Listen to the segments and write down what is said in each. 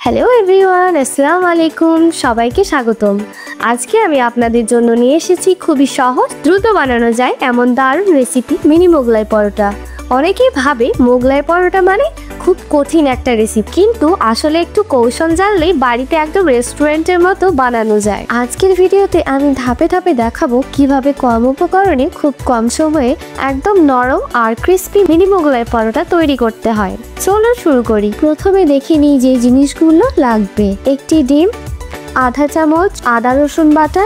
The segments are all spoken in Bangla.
হ্যালো এভরিওয়ান, আসসালামু আলাইকুম। সবাইকে স্বাগতম। আজকে আমি আপনাদের জন্য নিয়ে এসেছি খুবই সহজ, দ্রুত বানানো যায় এমন দারুণ রেসিপি, মিনি মোগলাই পরোটা। অনেকেই ভাবে মোগলাই পরোটা মানে খুব কঠিন একটা রেসিপি, কিন্তু আসলে একটু কৌশল জানলেই বাড়িতে একদম রেস্টুরেন্টের মতো বানানো যায়। আজকের ভিডিওতে আমি ধাপে ধাপে দেখাবো কিভাবে কম উপকরণে খুব কম সময়ে একদম নরম আর ক্রিস্পি মিনি মোগলাই পরোটা তৈরি করতে হয়। চলো শুরু করি। প্রথমে দেখে নিই যে জিনিসগুলো লাগবে। একটি ডিম, আধা চামচ আদা রসুন বাটা,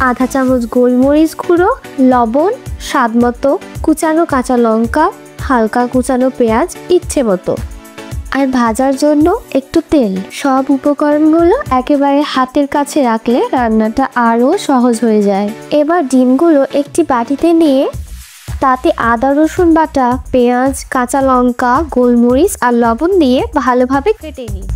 আধা চামচ গোলমরিচ গুঁড়ো, লবণ স্বাদ মতো, কুচানো কাঁচা লঙ্কা, হালকা কুচানো পেঁয়াজ ইচ্ছে মতো, আর ভাজার জন্য একটু তেল। সব উপকরণগুলো একেবারে হাতের কাছে রাখলে রান্নাটা আরও সহজ হয়ে যায়। এবার ডিমগুলো একটি বাটিতে নিয়ে তাতে আদা রসুন বাটা, পেঁয়াজ, কাঁচা লঙ্কা, গোলমরিচ আর লবণ দিয়ে ভালোভাবে কেটে নিই।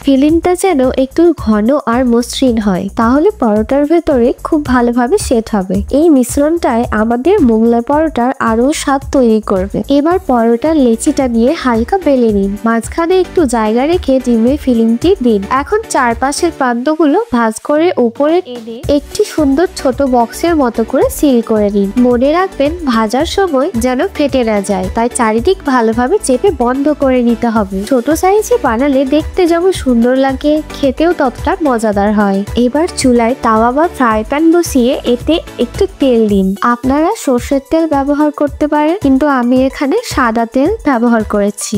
ফিলিংটা যেন একটু ঘন আর মসৃণ হয়, তাহলে পরোটার ভেতরে খুব ভালোভাবে সেট হবে। এই মিশ্রণটায় আমাদের মোগলাই পরোটার আরো স্বাদ তৈরি করবে। এবার পরোটার লেচিটা নিয়ে হালকা বেলে নিন, মাঝখানে একটু জায়গা রেখে ডিমের ফিলিংটি দিন। এখন চারপাশের প্রান্তগুলো ভাঁজ করে উপরে এনে একটি সুন্দর ছোট বক্সের মতো করে সিল করে নিন। মনে রাখবেন ভাজার সময় যেন ফেটে না যায়, তাই চারিদিক ভালোভাবে চেপে বন্ধ করে নিতে হবে। ছোট সাইজে বানালে দেখতে যেমন সুন্দর লাগে, খেতেও ততটা মজাদার হয়। এবার চুলায় তাওয়া বা ফ্রাই প্যান বসিয়ে এতে একটু তেল দিন। আপনারা সর্ষের তেল ব্যবহার করতে পারেন, কিন্তু আমি এখানে সাদা তেল ব্যবহার করেছি।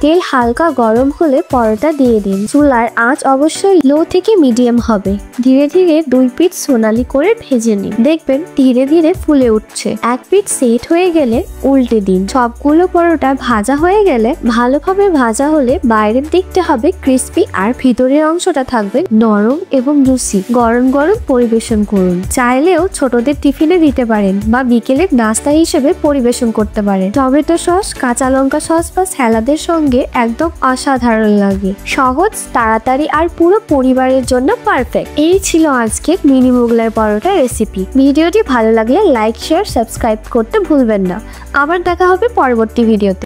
তেল হালকা গরম হলে পরোটা দিয়ে দিন। চুলার আঁচ অবশ্যই লো থেকে মিডিয়াম হবে। ধীরে ধীরে দুই পিঠ সোনালি করে ভেজে নিন, দেখবেন ধীরে ধীরে ফুলে উঠছে। এক পিঠ সেট হয়ে গেলে উল্টে দিন। সবগুলো পরোটা ভাজা হয়ে গেলে, ভালোভাবে ভাজা হলে বাইরের দিকটা হবে ক্রিস্পি আর ভিতরের অংশটা থাকবে নরম এবং জুসি। গরম গরম পরিবেশন করুন। চাইলেও ছোটদের টিফিনে দিতে পারেন বা বিকেলের নাস্তা হিসেবে পরিবেশন করতে পারেন। টমেটো সস, কাঁচা লঙ্কা সস বা স্যালাদের সঙ্গে একদম অসাধারণ লাগে। সহজ, তাড়াতাড়ি আর পুরো পরিবারের জন্য পারফেক্ট। এই ছিল আজকের মিনি মোগলাই পরোটা রেসিপি। ভিডিওটি ভালো লাগলে লাইক, শেয়ার, সাবস্ক্রাইব করতে ভুলবেন না। আবার দেখা হবে পরবর্তী ভিডিওতে।